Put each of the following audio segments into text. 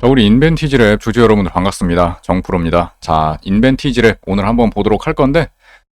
자, 우리 인벤티지랩 주주 여러분들 반갑습니다. 정프로입니다. 자, 인벤티지랩 오늘 한번 보도록 할 건데,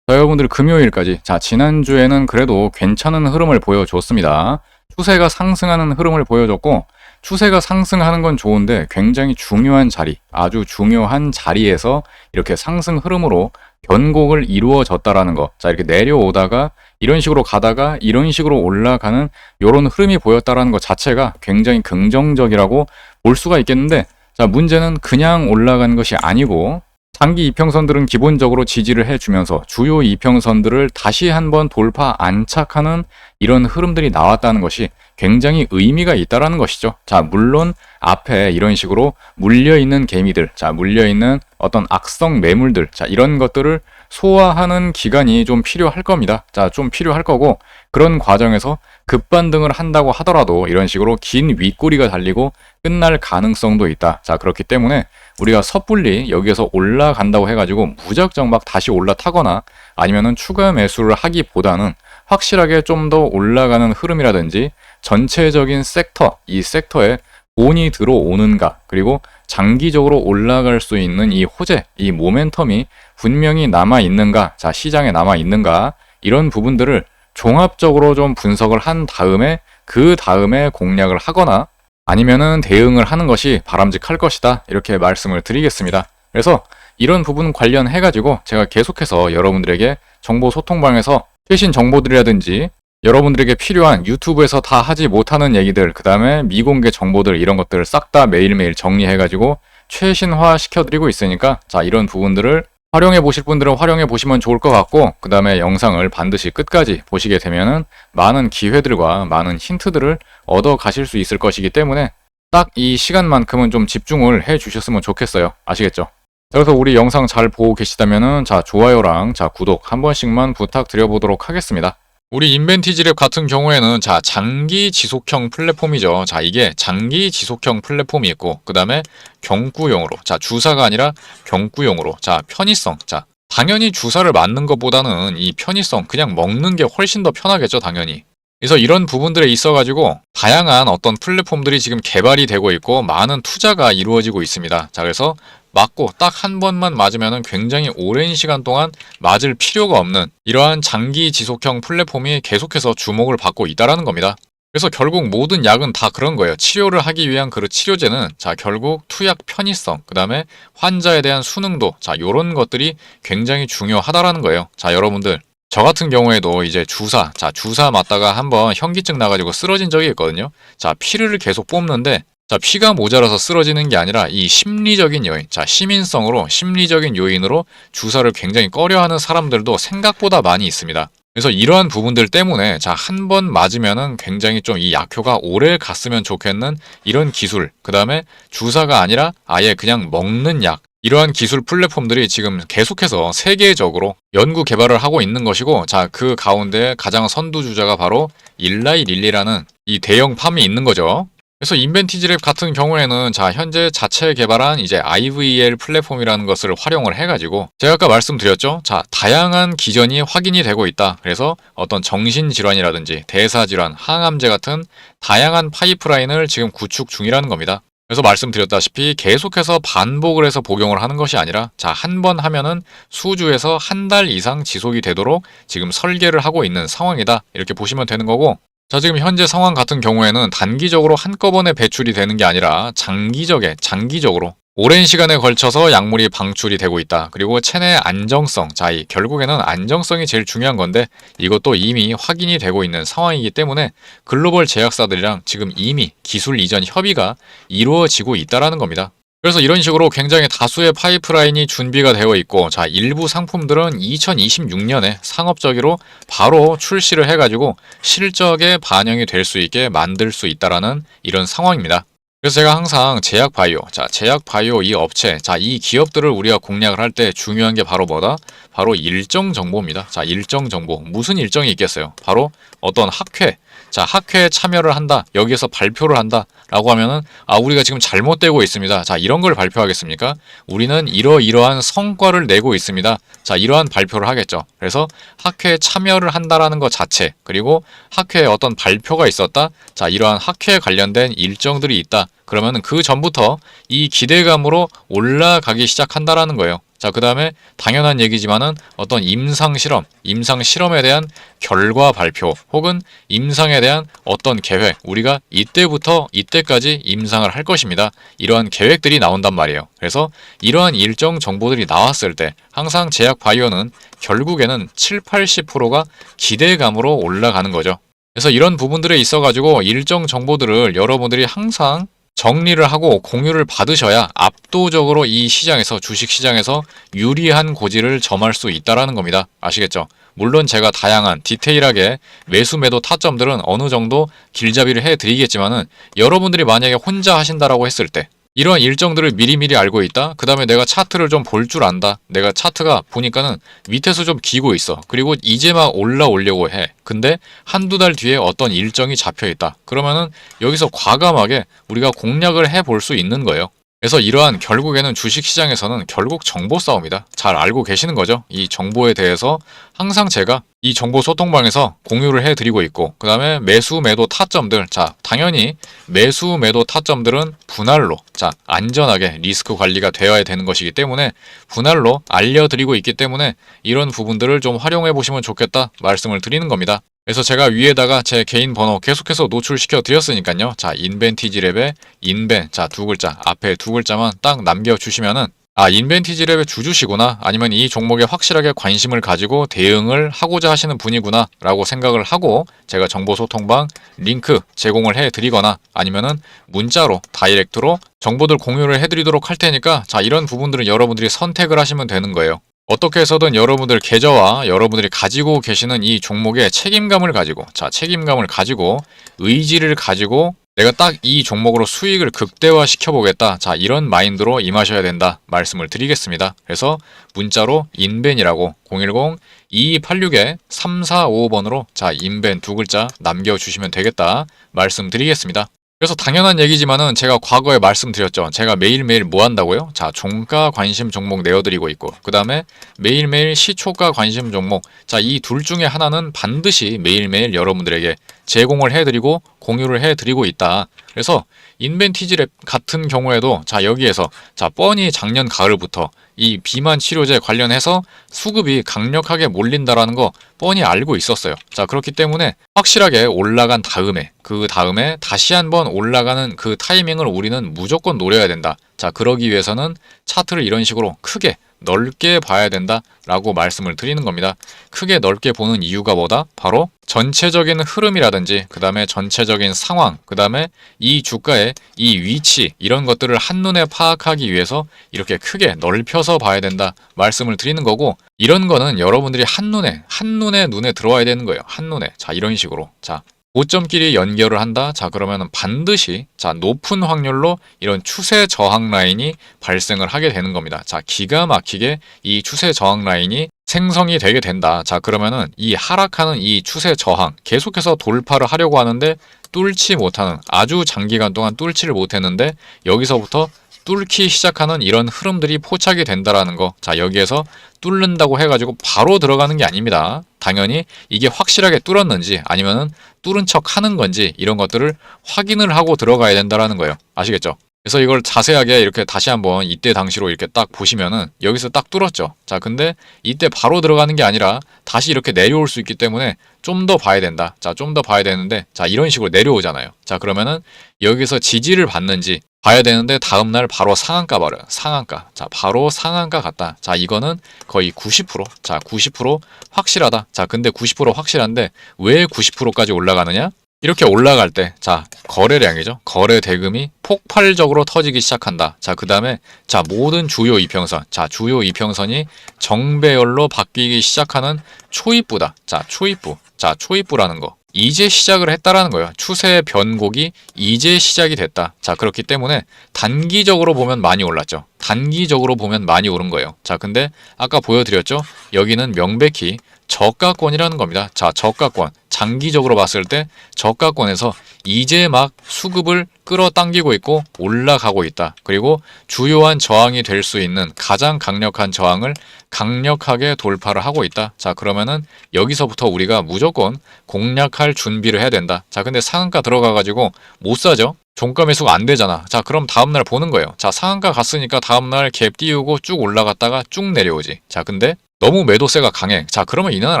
자, 여러분들 금요일까지, 자, 지난주에는 그래도 괜찮은 흐름을 보여줬습니다. 추세가 상승하는 흐름을 보여줬고, 추세가 상승하는 건 좋은데 굉장히 중요한 자리, 아주 중요한 자리에서 이렇게 상승 흐름으로 변곡을 이루어졌다라는 거. 자, 이렇게 내려오다가 이런 식으로 가다가 이런 식으로 올라가는 이런 흐름이 보였다라는 것 자체가 굉장히 긍정적이라고 볼 수가 있겠는데, 자, 문제는 그냥 올라간 것이 아니고 장기 이평선들은 기본적으로 지지를 해주면서 주요 이평선들을 다시 한번 돌파 안착하는 이런 흐름들이 나왔다는 것이 굉장히 의미가 있다라는 것이죠. 자, 물론 앞에 이런 식으로 물려있는 개미들, 자, 물려있는 어떤 악성 매물들, 자, 이런 것들을 소화하는 기간이 좀 필요할 겁니다. 자, 좀 필요할 거고, 그런 과정에서 급반등을 한다고 하더라도 이런 식으로 긴 윗꼬리가 달리고 끝날 가능성도 있다. 자, 그렇기 때문에 우리가 섣불리 여기에서 올라간다고 해가지고 무작정 막 다시 올라타거나 아니면은 추가 매수를 하기보다는 확실하게 좀 더 올라가는 흐름이라든지 전체적인 섹터, 이 섹터에 돈이 들어오는가, 그리고 장기적으로 올라갈 수 있는 이 호재, 이 모멘텀이 분명히 남아있는가, 자, 시장에 남아있는가, 이런 부분들을 종합적으로 좀 분석을 한 다음에 그 다음에 공략을 하거나 아니면은 대응을 하는 것이 바람직할 것이다, 이렇게 말씀을 드리겠습니다. 그래서 이런 부분 관련해가지고 제가 계속해서 여러분들에게 정보 소통방에서 최신 정보들이라든지 여러분들에게 필요한 유튜브에서 다 하지 못하는 얘기들, 그 다음에 미공개 정보들, 이런 것들을 싹 다 매일매일 정리해가지고 최신화 시켜드리고 있으니까, 자, 이런 부분들을 활용해 보실 분들은 활용해 보시면 좋을 것 같고, 그 다음에 영상을 반드시 끝까지 보시게 되면은 많은 기회들과 많은 힌트들을 얻어 가실 수 있을 것이기 때문에 딱 이 시간만큼은 좀 집중을 해 주셨으면 좋겠어요. 아시겠죠? 그래서 우리 영상 잘 보고 계시다면은, 자, 좋아요랑, 자, 구독 한 번씩만 부탁드려 보도록 하겠습니다. 우리 인벤티지랩 같은 경우에는, 자, 장기 지속형 플랫폼이죠. 자, 이게 장기 지속형 플랫폼이 있고, 그 다음에 경구용으로, 자, 주사가 아니라 경구용으로, 자, 편의성, 자, 당연히 주사를 맞는 것보다는 이 편의성, 그냥 먹는 게 훨씬 더 편하겠죠, 당연히. 그래서 이런 부분들에 있어가지고 다양한 어떤 플랫폼들이 지금 개발이 되고 있고 많은 투자가 이루어지고 있습니다. 자, 그래서 맞고 딱 한 번만 맞으면 굉장히 오랜 시간 동안 맞을 필요가 없는 이러한 장기 지속형 플랫폼이 계속해서 주목을 받고 있다는 겁니다. 그래서 결국 모든 약은 다 그런 거예요. 치료를 하기 위한 그 치료제는, 자, 결국 투약 편의성, 그 다음에 환자에 대한 수능도, 자, 요런 것들이 굉장히 중요하다라는 거예요. 자, 여러분들, 저 같은 경우에도 이제 주사, 자, 주사 맞다가 한번 현기증 나가지고 쓰러진 적이 있거든요. 자, 피를 계속 뽑는데, 자, 피가 모자라서 쓰러지는 게 아니라 이 심리적인 요인, 자, 시민성으로, 심리적인 요인으로 주사를 굉장히 꺼려하는 사람들도 생각보다 많이 있습니다. 그래서 이러한 부분들 때문에, 자, 한 번 맞으면은 굉장히 좀 이 약효가 오래 갔으면 좋겠는 이런 기술, 그 다음에 주사가 아니라 아예 그냥 먹는 약, 이러한 기술 플랫폼들이 지금 계속해서 세계적으로 연구 개발을 하고 있는 것이고, 자, 그 가운데 가장 선두주자가 바로 일라이 릴리라는 이 대형 팜이 있는 거죠. 그래서 인벤티지랩 같은 경우에는, 자, 현재 자체 개발한 이제 IVL 플랫폼이라는 것을 활용을 해가지고 제가 아까 말씀드렸죠. 자, 다양한 기전이 확인이 되고 있다. 그래서 어떤 정신질환이라든지 대사질환, 항암제 같은 다양한 파이프라인을 지금 구축 중이라는 겁니다. 그래서 말씀드렸다시피 계속해서 반복을 해서 복용을 하는 것이 아니라, 자, 한 번 하면은 수주에서 한 달 이상 지속이 되도록 지금 설계를 하고 있는 상황이다, 이렇게 보시면 되는 거고, 자, 지금 현재 상황 같은 경우에는 단기적으로 한꺼번에 배출이 되는 게 아니라 장기적으로 오랜 시간에 걸쳐서 약물이 방출이 되고 있다. 그리고 체내 안정성, 자, 이 결국에는 안정성이 제일 중요한 건데 이것도 이미 확인이 되고 있는 상황이기 때문에 글로벌 제약사들이랑 지금 이미 기술 이전 협의가 이루어지고 있다라는 겁니다. 그래서 이런 식으로 굉장히 다수의 파이프라인이 준비가 되어 있고, 자, 일부 상품들은 2026년에 상업적으로 바로 출시를 해가지고 실적에 반영이 될 수 있게 만들 수 있다라는 이런 상황입니다. 그래서 제가 항상 제약바이오, 자, 제약바이오 이 업체, 자, 이 기업들을 우리가 공략을 할 때 중요한 게 바로 뭐다? 바로 일정 정보입니다. 자, 일정 정보. 무슨 일정이 있겠어요? 바로 어떤 학회, 자, 학회에 참여를 한다. 여기에서 발표를 한다. 라고 하면은, 우리가 지금 잘못되고 있습니다. 자, 이런 걸 발표하겠습니까? 우리는 이러이러한 성과를 내고 있습니다. 자, 이러한 발표를 하겠죠. 그래서 학회에 참여를 한다라는 것 자체, 그리고 학회에 어떤 발표가 있었다. 자, 이러한 학회에 관련된 일정들이 있다. 그러면은 그 전부터 이 기대감으로 올라가기 시작한다라는 거예요. 자, 그 다음에 당연한 얘기지만은 어떤 임상 실험에 대한 결과 발표 혹은 임상에 대한 어떤 계획, 우리가 이때부터 이때까지 임상을 할 것입니다. 이러한 계획들이 나온단 말이에요. 그래서 이러한 일정 정보들이 나왔을 때 항상 제약 바이오는 결국에는 7, 80%가 기대감으로 올라가는 거죠. 그래서 이런 부분들에 있어가지고 일정 정보들을 여러분들이 항상 정리를 하고 공유를 받으셔야 압도적으로 이 시장에서, 주식시장에서 유리한 고지를 점할 수 있다는 겁니다. 아시겠죠? 물론 제가 다양한 디테일하게 매수 매도 타점들은 어느 정도 길잡이를 해드리겠지만은 여러분들이 만약에 혼자 하신다라고 했을 때 이러한 일정들을 미리미리 알고 있다. 그 다음에 내가 차트를 좀 볼 줄 안다. 내가 차트가 보니까는 밑에서 좀 기고 있어. 그리고 이제 막 올라오려고 해. 근데 한두 달 뒤에 어떤 일정이 잡혀 있다. 그러면은 여기서 과감하게 우리가 공략을 해볼 수 있는 거예요. 그래서 이러한 결국에는 주식시장에서는 결국 정보 싸움이다. 잘 알고 계시는 거죠. 이 정보에 대해서 항상 제가 이 정보 소통방에서 공유를 해드리고 있고, 그 다음에 매수 매도 타점들, 자, 당연히 매수 매도 타점들은 분할로, 자, 안전하게 리스크 관리가 되어야 되는 것이기 때문에 분할로 알려드리고 있기 때문에 이런 부분들을 좀 활용해 보시면 좋겠다 말씀을 드리는 겁니다. 그래서 제가 위에다가 제 개인 번호 계속해서 노출시켜 드렸으니까요. 자, 인벤티지랩의 인벤, 자, 두 글자, 앞에 두 글자만 딱 남겨주시면은 인벤티지랩의 주주시구나, 아니면 이 종목에 확실하게 관심을 가지고 대응을 하고자 하시는 분이구나 라고 생각을 하고 제가 정보소통방 링크 제공을 해드리거나 아니면은 문자로 다이렉트로 정보들 공유를 해드리도록 할 테니까, 자, 이런 부분들은 여러분들이 선택을 하시면 되는 거예요. 어떻게 해서든 여러분들 계좌와 여러분들이 가지고 계시는 이 종목에 책임감을 가지고, 자, 책임감을 가지고 의지를 가지고 내가 딱 이 종목으로 수익을 극대화 시켜보겠다. 자, 이런 마인드로 임하셔야 된다 말씀을 드리겠습니다. 그래서 문자로 인벤이라고 010-2286-3455번으로 자, 인벤 두 글자 남겨주시면 되겠다 말씀드리겠습니다. 그래서 당연한 얘기지만은 제가 과거에 말씀드렸죠. 제가 매일매일 뭐 한다고요? 자, 종가 관심 종목 내어드리고 있고, 그 다음에 매일매일 시초가 관심 종목, 자, 이 둘 중에 하나는 반드시 매일매일 여러분들에게 제공을 해드리고 공유를 해드리고 있다. 그래서 인벤티지랩 같은 경우에도 자, 여기에서 자, 뻔히 작년 가을부터 이 비만 치료제 관련해서 수급이 강력하게 몰린다라는 거 뻔히 알고 있었어요. 자, 그렇기 때문에 확실하게 올라간 다음에 그 다음에 다시 한번 올라가는 그 타이밍을 우리는 무조건 노려야 된다. 자, 그러기 위해서는 차트를 이런 식으로 크게 넓게 봐야 된다 라고 말씀을 드리는 겁니다. 크게 넓게 보는 이유가 뭐다? 바로 전체적인 흐름이라든지 그 다음에 전체적인 상황, 그 다음에 이 주가의 이 위치, 이런 것들을 한눈에 파악하기 위해서 이렇게 크게 넓혀서 봐야 된다 말씀을 드리는 거고, 이런 거는 여러분들이 한눈에 눈에 들어와야 되는 거예요. 한눈에. 자, 이런 식으로. 자, 고점끼리 연결을 한다. 자, 그러면 반드시 자, 높은 확률로 이런 추세 저항 라인이 발생을 하게 되는 겁니다. 자, 기가 막히게 이 추세 저항 라인이 생성이 되게 된다. 자, 그러면은 이 하락하는 이 추세 저항 계속해서 돌파를 하려고 하는데 뚫지 못하는, 아주 장기간 동안 뚫지를 못했는데 여기서부터 뚫기 시작하는 이런 흐름들이 포착이 된다라는 거. 자, 여기에서 뚫는다고 해가지고 바로 들어가는 게 아닙니다. 당연히 이게 확실하게 뚫었는지 아니면은 뚫은 척 하는 건지 이런 것들을 확인을 하고 들어가야 된다라는 거예요. 아시겠죠? 그래서 이걸 자세하게 이렇게 다시 한번 이때 당시로 이렇게 딱 보시면은 여기서 딱 뚫었죠. 자, 근데 이때 바로 들어가는 게 아니라 다시 이렇게 내려올 수 있기 때문에 좀 더 봐야 된다. 자, 좀 더 봐야 되는데, 자, 이런 식으로 내려오잖아요. 자, 그러면은 여기서 지지를 받는지 봐야 되는데 다음날 바로 상한가 버려. 상한가. 자, 바로 상한가 갔다. 자, 이거는 거의 90%. 자, 90% 확실하다. 자, 근데 90% 확실한데 왜 90%까지 올라가느냐? 이렇게 올라갈 때, 자, 거래량이죠. 거래 대금이 폭발적으로 터지기 시작한다. 자, 그 다음에, 자, 모든 주요 이평선. 자, 주요 이평선이 정배열로 바뀌기 시작하는 초입부다. 자, 초입부. 자, 초입부라는 거. 이제 시작을 했다라는 거예요. 추세 변곡이 이제 시작이 됐다. 자, 그렇기 때문에 단기적으로 보면 많이 올랐죠. 단기적으로 보면 많이 오른 거예요. 자, 근데 아까 보여드렸죠. 여기는 명백히 저가권이라는 겁니다. 자, 저가권. 장기적으로 봤을 때 저가권에서 이제 막 수급을 끌어당기고 있고 올라가고 있다. 그리고 주요한 저항이 될 수 있는 가장 강력한 저항을 강력하게 돌파를 하고 있다. 자, 그러면은 여기서부터 우리가 무조건 공략할 준비를 해야 된다. 자, 근데 상한가 들어가가지고 못 사죠? 종가 매수가 안 되잖아. 자, 그럼 다음날 보는 거예요. 자, 상한가 갔으니까 다음날 갭 띄우고 쭉 올라갔다가 쭉 내려오지. 자, 근데 너무 매도세가 강해. 자, 그러면 이날은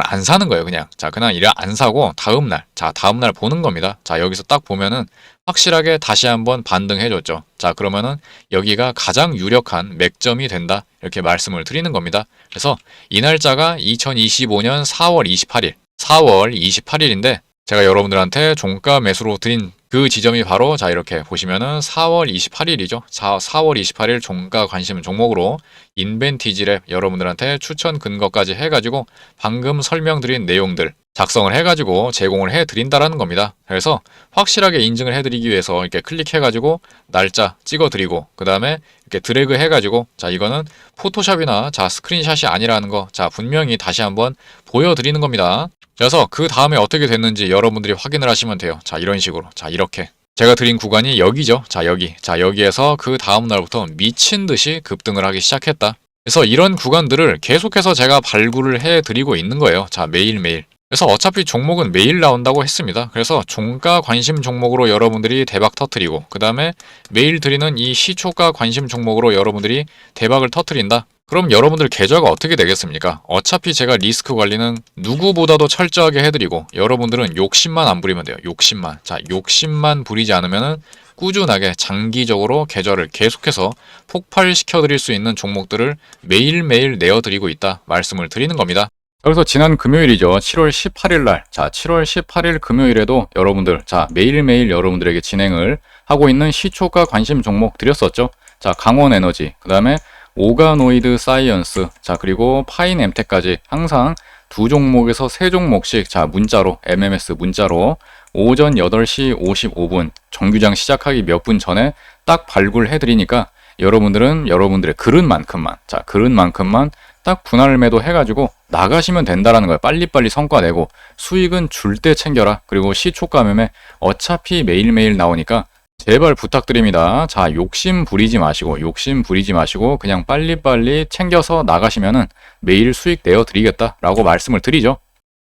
안 사는 거예요, 그냥. 자, 그냥 이래 안 사고 다음날. 자, 다음날 보는 겁니다. 자, 여기서 딱 보면은 확실하게 다시 한번 반등해줬죠. 자, 그러면은 여기가 가장 유력한 맥점이 된다. 이렇게 말씀을 드리는 겁니다. 그래서 이 날짜가 2025년 4월 28일. 4월 28일인데 제가 여러분들한테 종가 매수로 드린 그 지점이 바로 자 이렇게 보시면은 4월 28일이죠. 4월 28일 종가 관심 종목으로 인벤티지랩 여러분들한테 추천 근거까지 해가지고 방금 설명드린 내용들 작성을 해가지고 제공을 해드린다라는 겁니다. 그래서 확실하게 인증을 해드리기 위해서 이렇게 클릭해가지고 날짜 찍어드리고 그 다음에 이렇게 드래그 해가지고 자 이거는 포토샵이나 자 스크린샷이 아니라는 거 자 분명히 다시 한번 보여드리는 겁니다. 그래서 그 다음에 어떻게 됐는지 여러분들이 확인을 하시면 돼요. 자 이런 식으로 자 이렇게 제가 드린 구간이 여기죠. 자 여기 자 여기에서 그 다음 날부터 미친 듯이 급등을 하기 시작했다. 그래서 이런 구간들을 계속해서 제가 발굴을 해드리고 있는 거예요. 자 매일매일. 그래서 어차피 종목은 매일 나온다고 했습니다. 그래서 종가 관심 종목으로 여러분들이 대박 터트리고 그 다음에 매일 드리는 이 시초가 관심 종목으로 여러분들이 대박을 터트린다. 그럼 여러분들 계좌가 어떻게 되겠습니까? 어차피 제가 리스크 관리는 누구보다도 철저하게 해드리고 여러분들은 욕심만 안 부리면 돼요. 욕심만. 자, 욕심만 부리지 않으면은 꾸준하게 장기적으로 계좌를 계속해서 폭발시켜 드릴 수 있는 종목들을 매일매일 내어드리고 있다 말씀을 드리는 겁니다. 그래서 지난 금요일이죠. 7월 18일 날. 자, 7월 18일 금요일에도 여러분들 자, 매일매일 여러분들에게 진행을 하고 있는 시초가 관심 종목 드렸었죠. 자, 강원에너지. 그다음에 오가노이드 사이언스, 자 그리고 파인엠텍까지 항상 두 종목에서 세 종목씩 자 문자로 MMS 문자로 오전 8시 55분 정규장 시작하기 몇 분 전에 딱 발굴해 드리니까 여러분들은 여러분들의 그릇만큼만 자 그릇만큼만 딱 분할 매도 해가지고 나가시면 된다라는 거예요. 빨리빨리 성과 내고 수익은 줄 때 챙겨라. 그리고 시초가 매매 어차피 매일매일 나오니까 제발 부탁드립니다. 자, 욕심 부리지 마시고 그냥 빨리빨리 챙겨서 나가시면은 매일 수익 내어 드리겠다라고 말씀을 드리죠.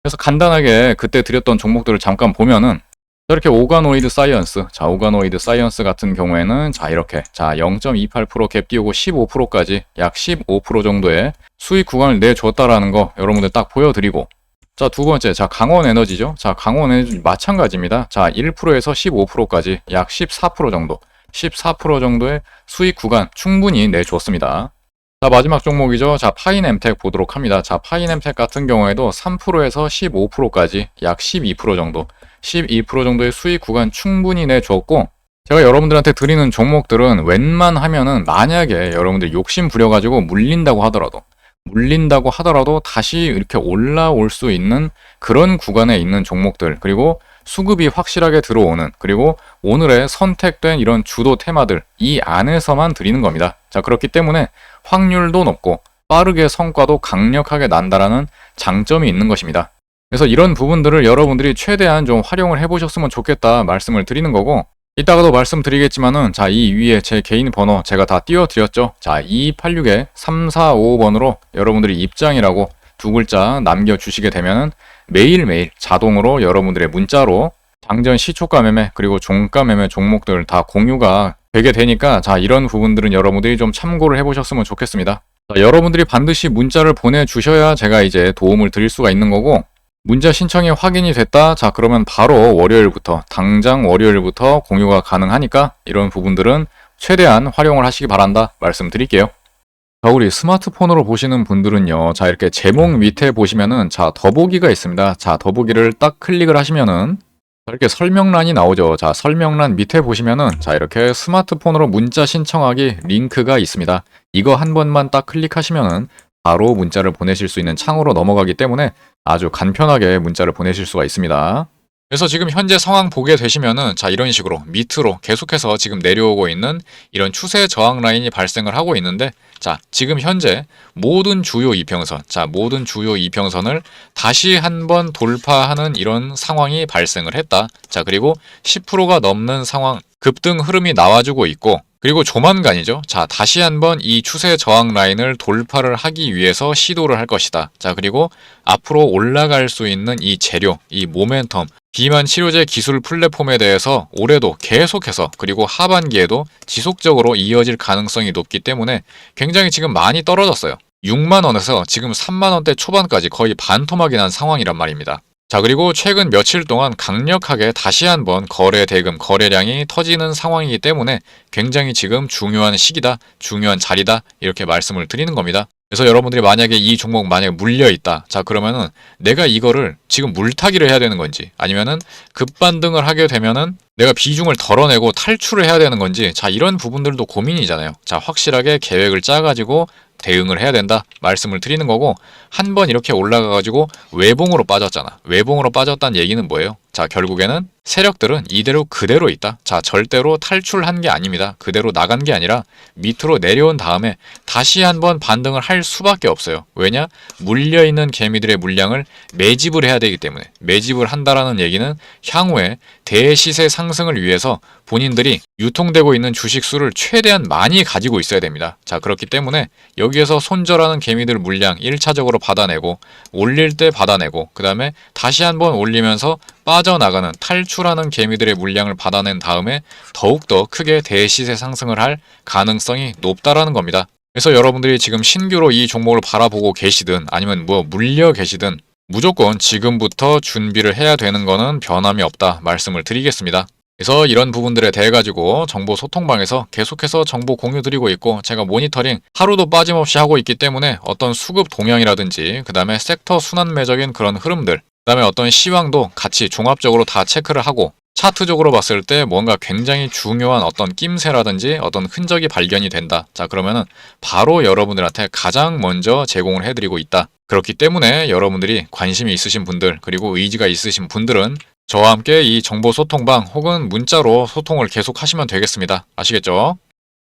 그래서 간단하게 그때 드렸던 종목들을 잠깐 보면은 이렇게 오가노이드 사이언스, 자, 오가노이드 사이언스 같은 경우에는 자, 이렇게 자, 0.28% 갭 띄우고 15%까지 약 15% 정도의 수익 구간을 내줬다라는 거 여러분들 딱 보여드리고 자, 두 번째, 자, 강원에너지죠. 자, 강원에너지 마찬가지입니다. 자, 1%에서 15%까지 약 14% 정도, 14% 정도의 수익 구간 충분히 내줬습니다. 자, 마지막 종목이죠. 자, 파인엠텍 보도록 합니다. 자, 파인엠텍 같은 경우에도 3%에서 15%까지 약 12% 정도, 12% 정도의 수익 구간 충분히 내줬고, 제가 여러분들한테 드리는 종목들은 웬만하면은 만약에 여러분들 욕심 부려가지고 물린다고 하더라도 다시 이렇게 올라올 수 있는 그런 구간에 있는 종목들 그리고 수급이 확실하게 들어오는 그리고 오늘의 선택된 이런 주도 테마들 이 안에서만 드리는 겁니다. 자 그렇기 때문에 확률도 높고 빠르게 성과도 강력하게 난다라는 장점이 있는 것입니다. 그래서 이런 부분들을 여러분들이 최대한 좀 활용을 해보셨으면 좋겠다 말씀을 드리는 거고 이따가도 말씀드리겠지만은 자 이 위에 제 개인 번호 제가 다 띄워드렸죠. 자 2286-3455번으로 여러분들이 입장이라고 두 글자 남겨주시게 되면은 매일매일 자동으로 여러분들의 문자로 장전 시초가 매매 그리고 종가 매매 종목들 다 공유가 되게 되니까 자 이런 부분들은 여러분들이 좀 참고를 해보셨으면 좋겠습니다. 자, 여러분들이 반드시 문자를 보내주셔야 제가 이제 도움을 드릴 수가 있는 거고 문자 신청이 확인이 됐다. 자 그러면 바로 당장 월요일부터 공유가 가능하니까 이런 부분들은 최대한 활용을 하시기 바란다 말씀드릴게요. 자 우리 스마트폰으로 보시는 분들은요. 자 이렇게 제목 밑에 보시면은 자 더보기가 있습니다. 자 더보기를 딱 클릭을 하시면은 이렇게 설명란이 나오죠. 자 설명란 밑에 보시면은 자 이렇게 스마트폰으로 문자 신청하기 링크가 있습니다. 이거 한 번만 딱 클릭하시면은 바로 문자를 보내실 수 있는 창으로 넘어가기 때문에 아주 간편하게 문자를 보내실 수가 있습니다. 그래서 지금 현재 상황 보게 되시면은 자 이런 식으로 밑으로 계속해서 지금 내려오고 있는 이런 추세 저항 라인이 발생을 하고 있는데 자 지금 현재 모든 주요 이평선 모든 주요 이평선을 다시 한번 돌파하는 이런 상황이 발생을 했다. 자 그리고 10%가 넘는 상황 급등 흐름이 나와주고 있고 그리고 조만간이죠. 자, 다시 한번 이 추세 저항 라인을 돌파를 하기 위해서 시도를 할 것이다. 자, 그리고 앞으로 올라갈 수 있는 이 재료, 이 모멘텀, 비만 치료제 기술 플랫폼에 대해서 올해도 계속해서 그리고 하반기에도 지속적으로 이어질 가능성이 높기 때문에 굉장히 지금 많이 떨어졌어요. 6만 원에서 지금 3만 원대 초반까지 거의 반토막이 난 상황이란 말입니다. 자 그리고 최근 며칠 동안 강력하게 다시 한번 거래 대금, 거래량이 터지는 상황이기 때문에 굉장히 지금 중요한 시기다, 중요한 자리다 이렇게 말씀을 드리는 겁니다. 그래서 여러분들이 만약에 이 종목 만약에 물려있다. 자 그러면은 내가 이거를 지금 물타기를 해야 되는 건지 아니면은 급반등을 하게 되면은 내가 비중을 덜어내고 탈출을 해야 되는 건지 자 이런 부분들도 고민이잖아요. 자 확실하게 계획을 짜가지고 대응을 해야 된다 말씀을 드리는 거고 한 번 이렇게 올라가가지고 외봉으로 빠졌잖아. 외봉으로 빠졌다는 얘기는 뭐예요? 자 결국에는 세력들은 이대로 그대로 있다. 자 절대로 탈출한 게 아닙니다. 그대로 나간 게 아니라 밑으로 내려온 다음에 다시 한번 반등을 할 수밖에 없어요. 왜냐? 물려있는 개미들의 물량을 매집을 해야 되기 때문에 매집을 한다라는 얘기는 향후에 대시세 상승을 위해서 본인들이 유통되고 있는 주식 수를 최대한 많이 가지고 있어야 됩니다. 자 그렇기 때문에 여기에서 손절하는 개미들 물량 1차적으로 받아내고 올릴 때 받아내고 그 다음에 다시 한번 올리면서 빠져나가는 탈출하는 개미들의 물량을 받아낸 다음에 더욱더 크게 대시세 상승을 할 가능성이 높다라는 겁니다. 그래서 여러분들이 지금 신규로 이 종목을 바라보고 계시든 아니면 뭐 물려 계시든 무조건 지금부터 준비를 해야 되는 거는 변함이 없다 말씀을 드리겠습니다. 그래서 이런 부분들에 대해 가지고 정보 소통방에서 계속해서 정보 공유 드리고 있고 제가 모니터링 하루도 빠짐없이 하고 있기 때문에 어떤 수급 동향이라든지 그 다음에 섹터 순환매적인 그런 흐름들 그 다음에 어떤 시황도 같이 종합적으로 다 체크를 하고 차트적으로 봤을 때 뭔가 굉장히 중요한 어떤 낌새라든지 어떤 흔적이 발견이 된다. 자 그러면은 바로 여러분들한테 가장 먼저 제공을 해드리고 있다. 그렇기 때문에 여러분들이 관심이 있으신 분들 그리고 의지가 있으신 분들은 저와 함께 이 정보 소통방 혹은 문자로 소통을 계속 하시면 되겠습니다. 아시겠죠?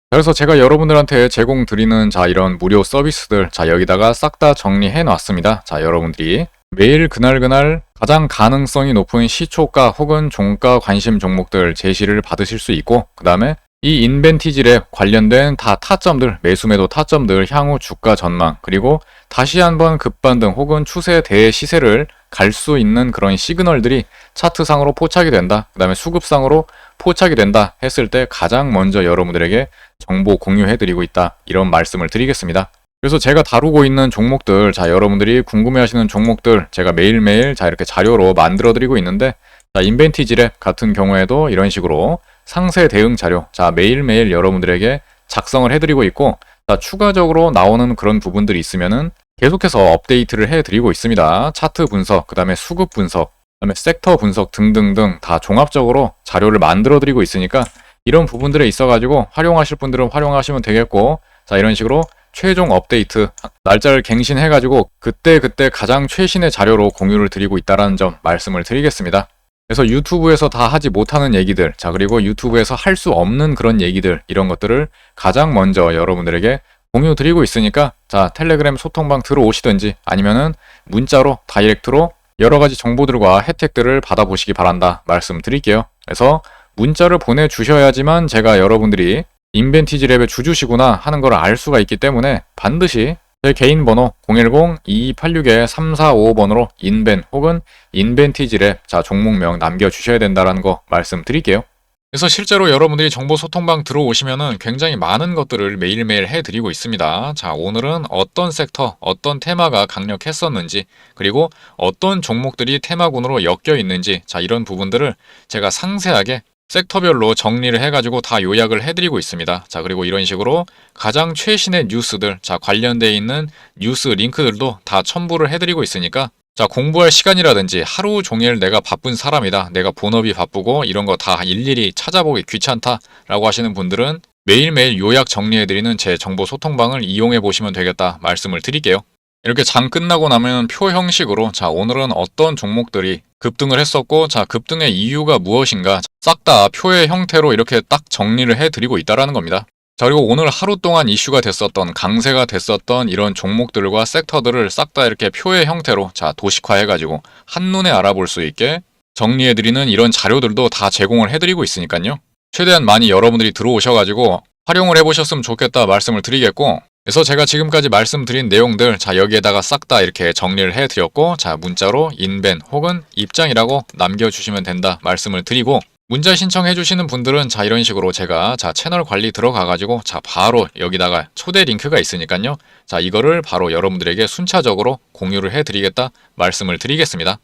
그래서 제가 여러분들한테 제공 드리는 자 이런 무료 서비스들 자 여기다가 싹 다 정리해 놨습니다. 자 여러분들이 매일 그날 가장 가능성이 높은 시초가 혹은 종가 관심 종목들 제시를 받으실 수 있고 그 다음에 이 인벤티지랩 관련된 다 타점들, 매수매도 타점들, 향후 주가 전망, 그리고 다시 한번 급반등 혹은 추세 대시세를 갈 수 있는 그런 시그널들이 차트상으로 포착이 된다. 그 다음에 수급상으로 포착이 된다 했을 때 가장 먼저 여러분들에게 정보 공유해드리고 있다. 이런 말씀을 드리겠습니다. 그래서 제가 다루고 있는 종목들, 자 여러분들이 궁금해하시는 종목들 제가 매일매일 자 이렇게 자료로 만들어드리고 있는데 자 인벤티지랩 같은 경우에도 이런 식으로 상세 대응 자료 자 매일매일 여러분들에게 작성을 해드리고 있고 자 추가적으로 나오는 그런 부분들이 있으면은 계속해서 업데이트를 해드리고 있습니다. 차트 분석, 그 다음에 수급 분석, 그 다음에 섹터 분석 등등등 다 종합적으로 자료를 만들어드리고 있으니까 이런 부분들에 있어가지고 활용하실 분들은 활용하시면 되겠고 자 이런 식으로 최종 업데이트 날짜를 갱신해가지고 그때 가장 최신의 자료로 공유를 드리고 있다는 점 말씀을 드리겠습니다. 그래서 유튜브에서 다 하지 못하는 얘기들 자 그리고 유튜브에서 할 수 없는 그런 얘기들 이런 것들을 가장 먼저 여러분들에게 공유 드리고 있으니까 자 텔레그램 소통방 들어오시든지 아니면은 문자로 다이렉트로 여러가지 정보들과 혜택들을 받아보시기 바란다 말씀드릴게요. 그래서 문자를 보내주셔야지만 제가 여러분들이 인벤티지랩의 주주시구나 하는 걸 알 수가 있기 때문에 반드시 제 개인 번호 010-2286-3455번으로 인벤 혹은 인벤티지랩 자 종목명 남겨주셔야 된다는 거 말씀드릴게요. 그래서 실제로 여러분들이 정보 소통방 들어오시면은 굉장히 많은 것들을 매일매일 해드리고 있습니다. 자, 오늘은 어떤 섹터, 어떤 테마가 강력했었는지, 그리고 어떤 종목들이 테마군으로 엮여 있는지, 자, 이런 부분들을 제가 상세하게 섹터별로 정리를 해가지고 다 요약을 해드리고 있습니다. 자, 그리고 이런 식으로 가장 최신의 뉴스들, 자, 관련되어 있는 뉴스 링크들도 다 첨부를 해드리고 있으니까 자, 공부할 시간이라든지 하루 종일 내가 바쁜 사람이다. 내가 본업이 바쁘고 이런 거 다 일일이 찾아보기 귀찮다라고 하시는 분들은 매일매일 요약 정리해드리는 제 정보 소통방을 이용해 보시면 되겠다 말씀을 드릴게요. 이렇게 장 끝나고 나면 표 형식으로 자 오늘은 어떤 종목들이 급등을 했었고, 자, 급등의 이유가 무엇인가? 싹 다 표의 형태로 이렇게 딱 정리를 해드리고 있다라는 겁니다. 자, 그리고 오늘 하루 동안 이슈가 됐었던, 강세가 됐었던 이런 종목들과 섹터들을 싹 다 이렇게 표의 형태로, 자, 도식화해가지고 한눈에 알아볼 수 있게 정리해드리는 이런 자료들도 다 제공을 해드리고 있으니까요. 최대한 많이 여러분들이 들어오셔가지고 활용을 해보셨으면 좋겠다 말씀을 드리겠고, 그래서 제가 지금까지 말씀드린 내용들, 자, 여기에다가 싹 다 이렇게 정리를 해드렸고, 자, 문자로 인벤 혹은 입장이라고 남겨주시면 된다 말씀을 드리고, 문자 신청해주시는 분들은 자, 이런 식으로 제가 자, 채널 관리 들어가가지고 자, 바로 여기다가 초대 링크가 있으니까요. 자, 이거를 바로 여러분들에게 순차적으로 공유를 해드리겠다 말씀을 드리겠습니다.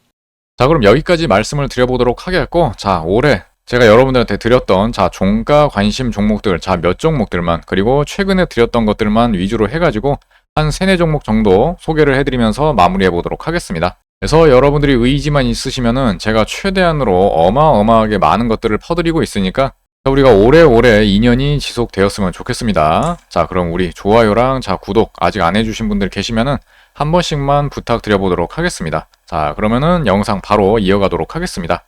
자, 그럼 여기까지 말씀을 드려보도록 하겠고, 자, 올해 제가 여러분들한테 드렸던 자, 종가 관심 종목들, 자, 몇 종목들만, 그리고 최근에 드렸던 것들만 위주로 해가지고 한 3-4종목 정도 소개를 해드리면서 마무리해 보도록 하겠습니다. 그래서 여러분들이 의지만 있으시면은 제가 최대한으로 어마어마하게 많은 것들을 퍼드리고 있으니까 우리가 오래오래 인연이 지속되었으면 좋겠습니다. 자, 그럼 우리 좋아요랑 자, 구독 아직 안 해주신 분들 계시면은 한 번씩만 부탁드려 보도록 하겠습니다. 자, 그러면은 영상 바로 이어가도록 하겠습니다.